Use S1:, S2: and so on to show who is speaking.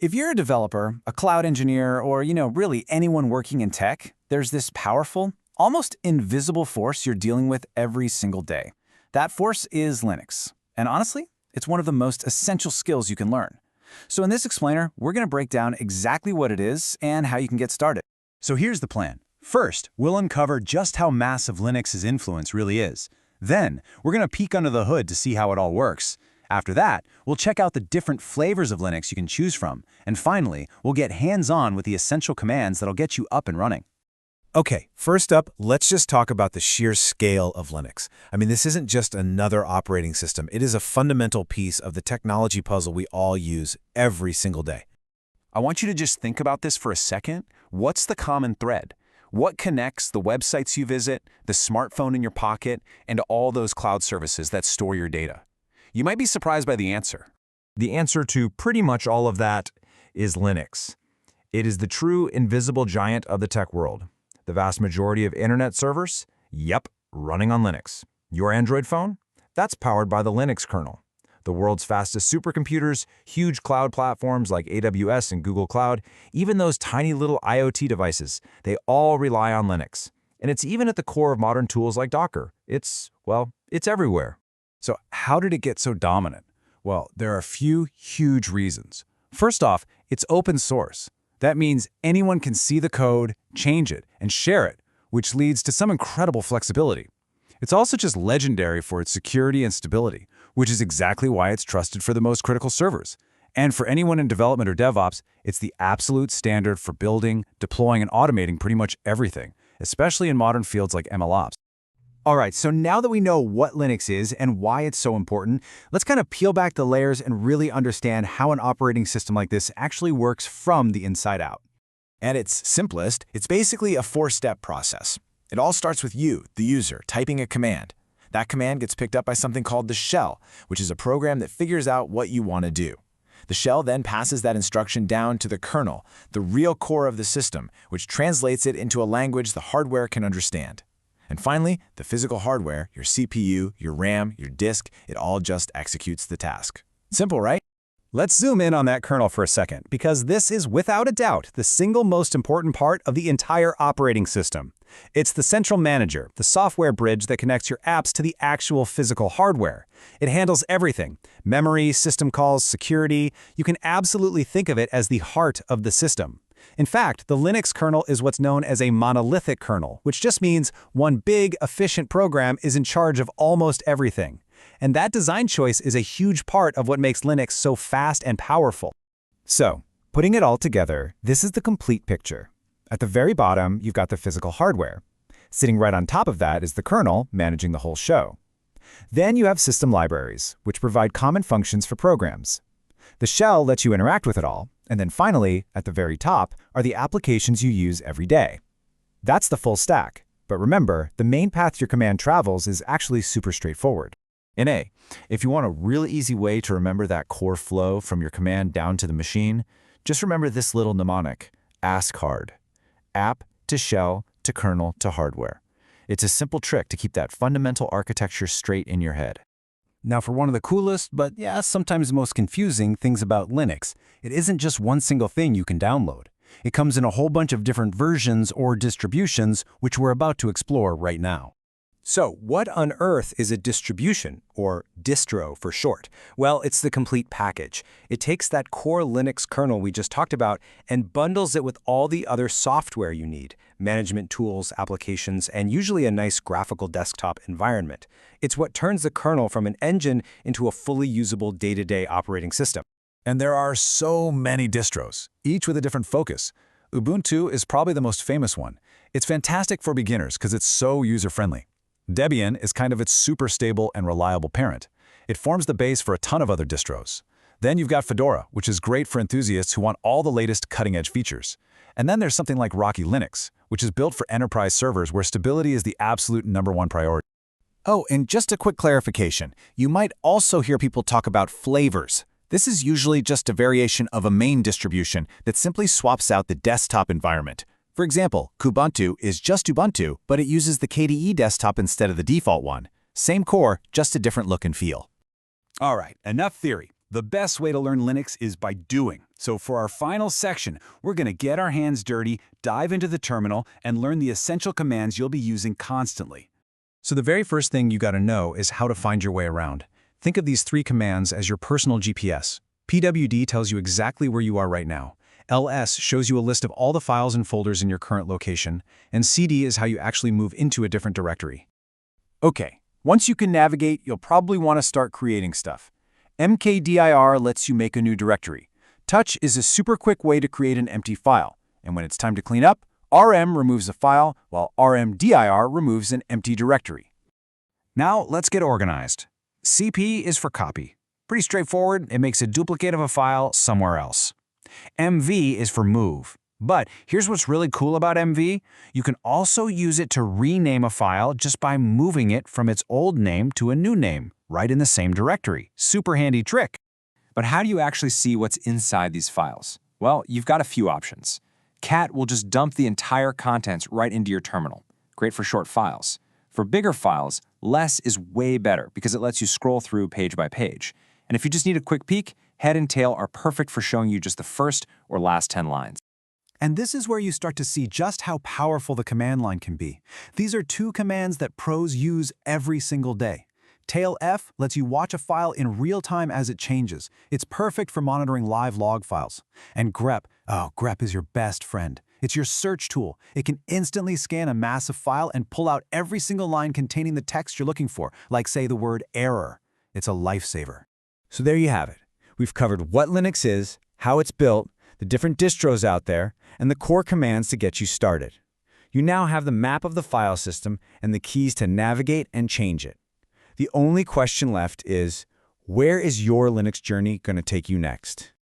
S1: If you're a developer, a cloud engineer, or really anyone working in tech, there's this powerful, almost invisible force you're dealing with every single day. That force is Linux. And honestly, it's one of the most essential skills you can learn. So in this explainer, we're going to break down exactly what it is and how you can get started.
S2: So here's the plan. First, we'll uncover just how massive Linux's influence really is. Then, we're going to peek under the hood to see how it all works. After that, we'll check out the different flavors of Linux you can choose from. And finally, we'll get hands-on with the essential commands that'll get you up and running.
S3: Okay, first up, let's just talk about the sheer scale of Linux. I mean, this isn't just another operating system. It is a fundamental piece of the technology puzzle we all use every single day.
S2: I want you to just think about this for a second. What's the common thread? What connects the websites you visit, the smartphone in your pocket, and all those cloud services that store your data? You might be surprised by the answer.
S3: The answer to pretty much all of that is Linux. It is the true invisible giant of the tech world. The vast majority of internet servers? Yep, running on Linux. Your Android phone? That's powered by the Linux kernel. The world's fastest supercomputers, huge cloud platforms like AWS and Google Cloud, even those tiny little IoT devices, they all rely on Linux. And it's even at the core of modern tools like Docker. It's everywhere.
S1: So how did it get so dominant? Well, there are a few huge reasons. First off, it's open source. That means anyone can see the code, change it, and share it, which leads to some incredible flexibility. It's also just legendary for its security and stability, which is exactly why it's trusted for the most critical servers. And for anyone in development or DevOps, it's the absolute standard for building, deploying, and automating pretty much everything, especially in modern fields like MLOps.
S2: All right, so now that we know what Linux is and why it's so important, let's kind of peel back the layers and really understand how an operating system like this actually works from the inside out.
S4: At its simplest, it's basically a four-step process. It all starts with you, the user, typing a command. That command gets picked up by something called the shell, which is a program that figures out what you want to do. The shell then passes that instruction down to the kernel, the real core of the system, which translates it into a language the hardware can understand. And finally, the physical hardware, your CPU, your RAM, your disk, it all just executes the task. Simple, right?
S2: Let's zoom in on that kernel for a second, because this is without a doubt the single most important part of the entire operating system. It's the central manager, the software bridge that connects your apps to the actual physical hardware. It handles everything: memory, system calls, security. You can absolutely think of it as the heart of the system. In fact, the Linux kernel is what's known as a monolithic kernel, which just means one big, efficient program is in charge of almost everything. And that design choice is a huge part of what makes Linux so fast and powerful. So, putting it all together, this is the complete picture. At the very bottom, you've got the physical hardware. Sitting right on top of that is the kernel managing the whole show. Then you have system libraries, which provide common functions for programs. The shell lets you interact with it all. And then finally, at the very top, are the applications you use every day. That's the full stack. But remember, the main path your command travels is actually super straightforward.
S3: If you want a really easy way to remember that core flow from your command down to the machine, just remember this little mnemonic: ask hard. App to shell to kernel to hardware. It's a simple trick to keep that fundamental architecture straight in your head.
S2: Now for one of the coolest, but sometimes most confusing things about Linux, it isn't just one single thing you can download. It comes in a whole bunch of different versions or distributions, which we're about to explore right now. So, what on earth is a distribution, or distro for short? Well, it's the complete package. It takes that core Linux kernel we just talked about and bundles it with all the other software you need: management tools, applications, and usually a nice graphical desktop environment. It's what turns the kernel from an engine into a fully usable day-to-day operating system.
S1: And there are so many distros, each with a different focus. Ubuntu is probably the most famous one. It's fantastic for beginners because it's so user-friendly. Debian is kind of its super stable and reliable parent. It forms the base for a ton of other distros. Then you've got Fedora, which is great for enthusiasts who want all the latest cutting-edge features. And then there's something like Rocky Linux, which is built for enterprise servers where stability is the absolute #1 priority.
S4: Oh, and just a quick clarification. You might also hear people talk about flavors. This is usually just a variation of a main distribution that simply swaps out the desktop environment. For example, Kubuntu is just Ubuntu, but it uses the KDE desktop instead of the default one. Same core, just a different look and feel.
S2: All right, enough theory.
S1: The best way to learn Linux is by doing. So for our final section, we're going to get our hands dirty, dive into the terminal, and learn the essential commands you'll be using constantly.
S2: So the very first thing you got to know is how to find your way around. Think of these 3 commands as your personal GPS. PWD tells you exactly where you are right now. LS shows you a list of all the files and folders in your current location, and CD is how you actually move into a different directory.
S1: Okay, once you can navigate, you'll probably want to start creating stuff. mkdir lets you make a new directory. Touch is a super quick way to create an empty file, and when it's time to clean up, rm removes a file, while rmdir removes an empty directory.
S2: Now let's get organized. CP is for copy. Pretty straightforward, it makes a duplicate of a file somewhere else. MV is for move. But here's what's really cool about MV. You can also use it to rename a file just by moving it from its old name to a new name, right in the same directory. Super handy trick.
S3: But how do you actually see what's inside these files? Well, you've got a few options. Cat will just dump the entire contents right into your terminal. Great for short files. For bigger files, less is way better because it lets you scroll through page by page. And if you just need a quick peek, head and tail are perfect for showing you just the first or last 10 lines.
S2: And this is where you start to see just how powerful the command line can be. These are 2 commands that pros use every single day. Tail F lets you watch a file in real time as it changes. It's perfect for monitoring live log files. And grep, grep is your best friend. It's your search tool. It can instantly scan a massive file and pull out every single line containing the text you're looking for, like say the word error. It's a lifesaver.
S1: So there you have it. We've covered what Linux is, how it's built, the different distros out there, and the core commands to get you started. You now have the map of the file system and the keys to navigate and change it. The only question left is, where is your Linux journey going to take you next?